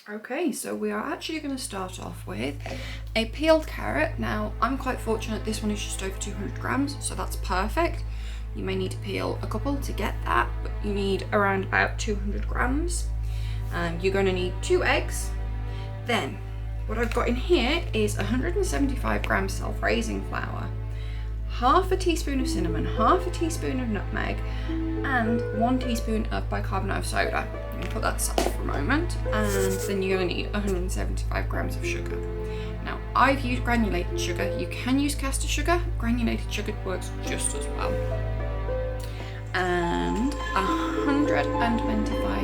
Okay, so we are actually going to start off with a peeled carrot. Now, I'm quite fortunate, this one is just over 200 grams, so that's perfect. You may need to peel a couple to get that, but you need around about 200 grams. You're going to need 2 eggs. Then, what I've got in here is 175 grams self-raising flour, half a teaspoon of cinnamon, half a teaspoon of nutmeg, and 1 teaspoon of bicarbonate soda. I'm going to put that aside for a moment, and then you're going to need 175 grams of sugar. Now, I've used granulated sugar. You can use caster sugar. Granulated sugar works just as well. And 125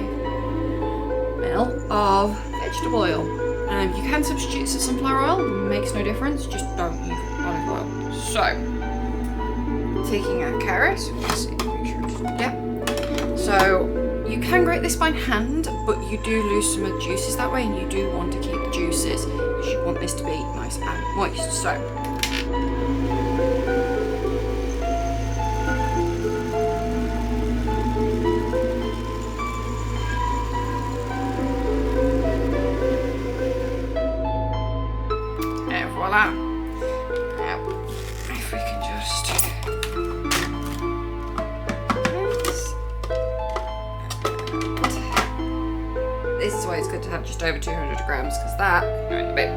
ml of vegetable oil. You can substitute for sunflower oil, makes no difference, just don't use olive oil. So, taking our carrot, so you can grate this by hand, but you do lose some of the juices that way, and you do want to keep the juices because you want this to be nice and moist. So, and voila. Now, if we can just this is why it's good to have just over 200 grams, because that, in a bit.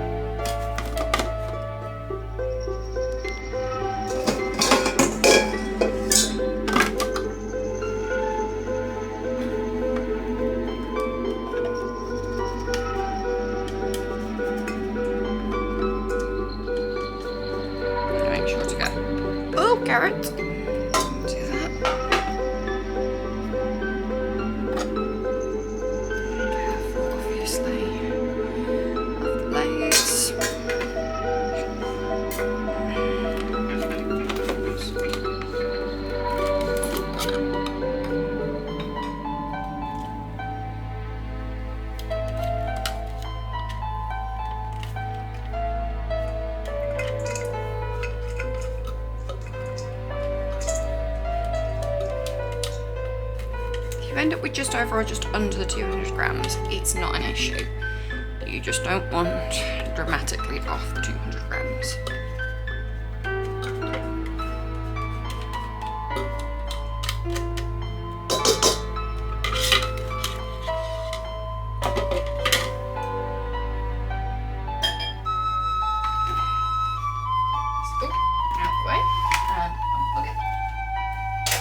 Make sure to get, oh, carrot. You end up with just over or just under the 200 grams, it's not an issue. You just don't want dramatically off the 200 grams. So, out the way, and unplug it.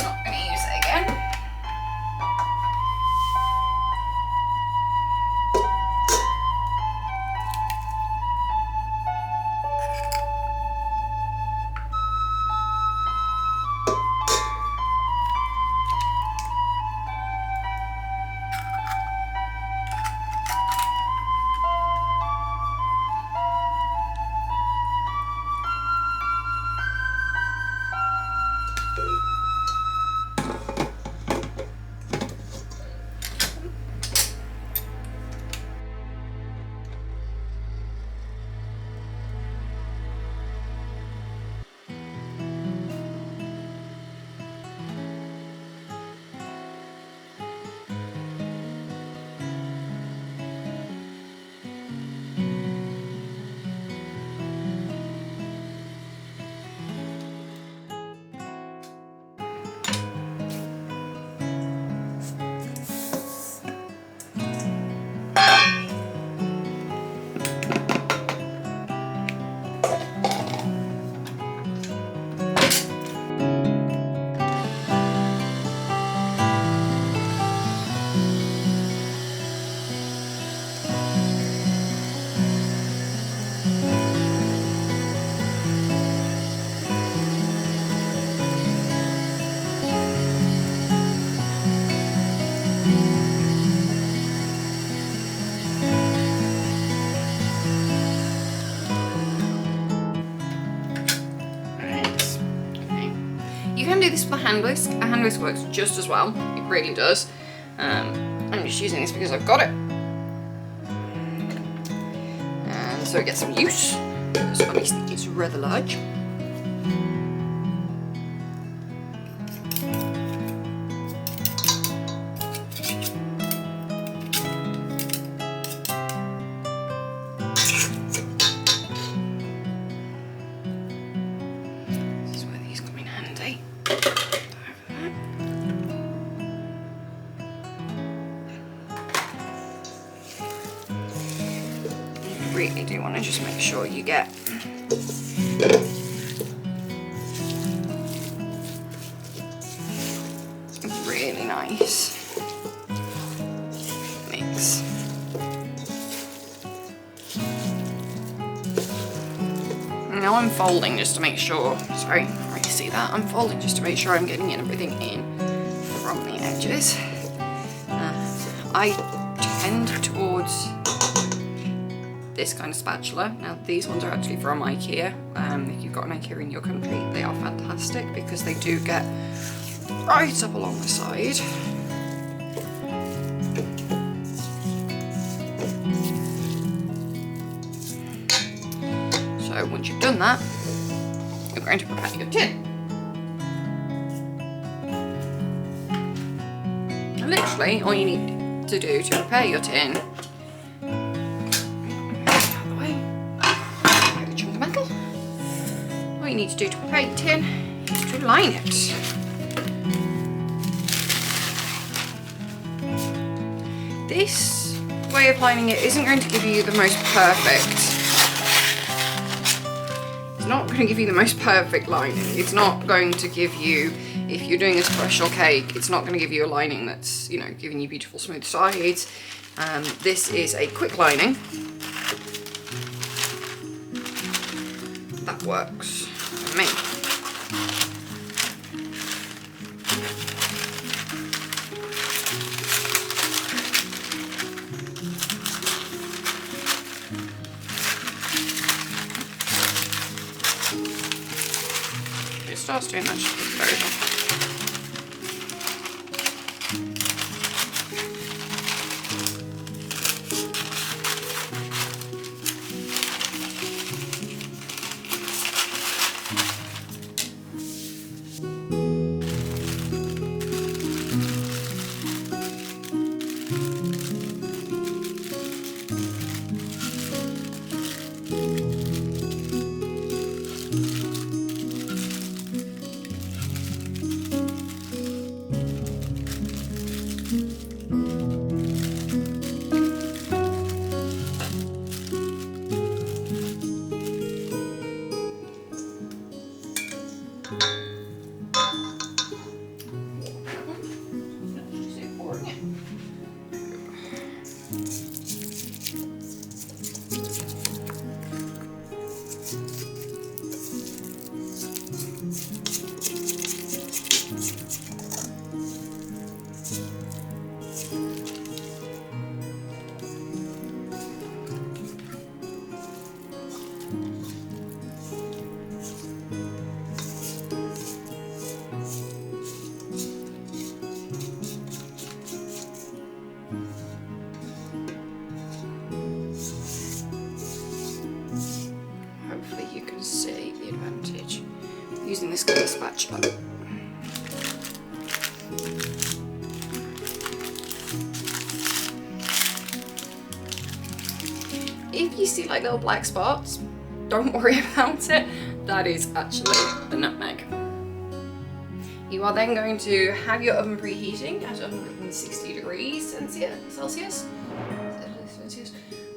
Not going to use it again. You can do this with a hand whisk. A hand whisk works just as well. It really does. I'm just using this because I've got it. And so it gets some use, because obviously it's rather large. really do want to just make sure you get a really nice mix. Now I'm folding just to make sure, sorry, you see that? I'm folding just to make sure I'm getting everything in from the edges. I tend towards this kind of spatula. Now these ones are actually from Ikea. If you've got an Ikea in your country, they are fantastic because they do get right up along the side. So once you've done that, you're going to prepare your tin. Literally, all you need to do to prepare your tin, out of the way, the chunk of metal. All you need to do to prepare your tin is to line it. This way of lining it isn't going to give you the most perfect. It's not going to give you the most perfect lining. It's not going to give you, if you're doing a special cake, it's not going to give you a lining that's, you know, giving you beautiful smooth sides. This is a quick lining. That works for me. It starts doing that just very well. Using this kind of spatula. If you see like little black spots, don't worry about it. That is actually the nutmeg. You are then going to have your oven preheating at 160 degrees Celsius.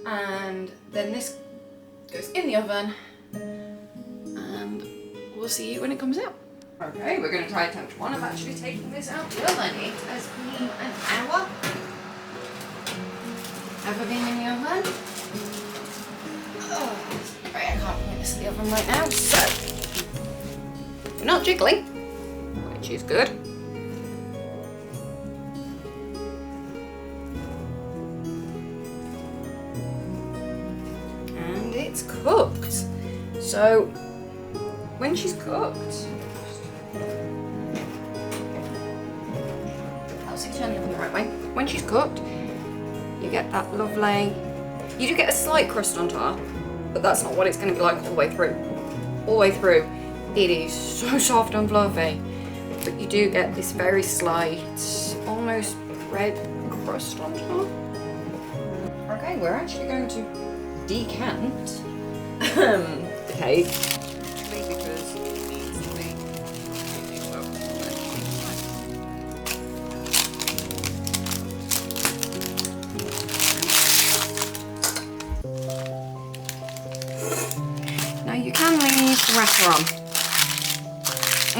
And then this goes in the oven. We'll see you when it comes out. Okay, we're going to try attempt one of actually taking this out. Well then, it has been an hour. Ever been in the oven? Oh, right, I can't point this in the oven right now, so we're not jiggling, which is good. And it's cooked. So when she's cooked, I'll see, turn it the right way. When she's cooked, you get that lovely, you do get a slight crust on top, but that's not what it's going to be like all the way through. All the way through, it is so soft and fluffy, but you do get this very slight, almost bread crust on top. Okay, we're actually going to decant the cake. wrapper on.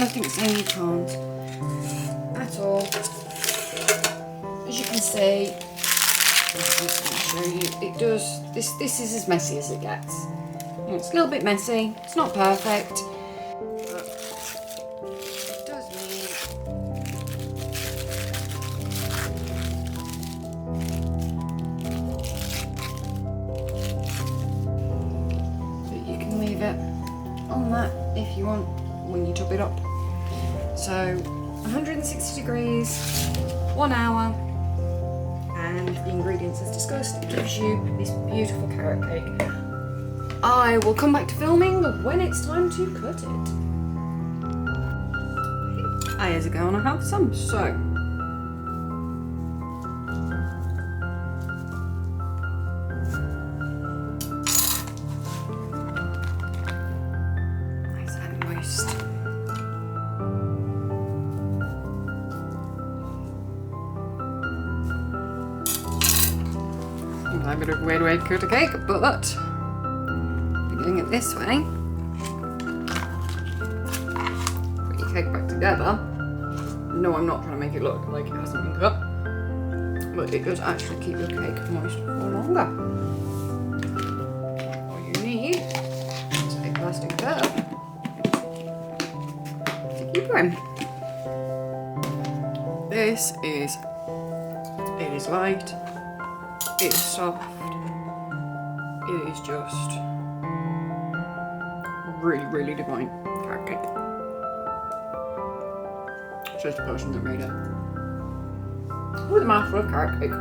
Nothing saying you can't at all. As you can see, I'm just going to show you, it does, this is as messy as it gets. It's a little bit messy, it's not perfect, but it does mean that you can leave it on that if you want when you top it up. So 160 degrees, 1 hour, and the ingredients as discussed, it gives you this beautiful carrot cake. I will come back to filming when it's time to cut it. Here's a go and I have some, so. Nice and moist. A bit of a weird way to cut a cake, but we're doing it this way. Put your cake back together. No, I'm not trying to make it look like it hasn't been cut, but it does actually keep your cake moist for longer. All you need is a plastic bag to keep going. It is light. It is soft. It is just really, really divine carrot cake. It's just the person that made it. With a mouthful of carrot cake.